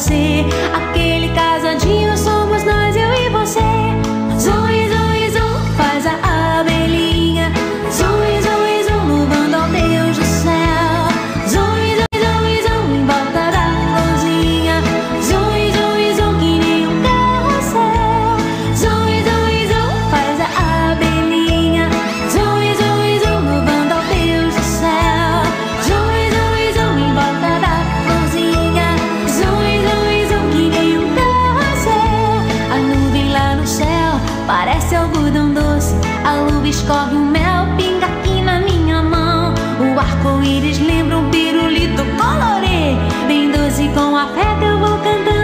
você. Aquele casadinho somos nós, eu e você. Zoe, zoe, zoe, faz a abelhinha. Zoe, zoe, zoe, louvando ao Deus do céu. Zoe, zoe, zoe, zoe, em volta da florzinha. Zoe, zoe, zoe, que nem um carrossel. Zoe, zoe, zoe, faz a abelhinha. Zoe, zoe, zoe, louvando ao Deus do céu. Zoe, zoe, zoe, em volta da florzinha. Zoe, zoe, zoe, que nem um carrossel. A nuvem lá no céu parece algodão doce. A lua escorre um mel, pinga aqui na minha mão. O arco-íris lembra um pirulito colorê. Bem doce com afeto eu vou cantando.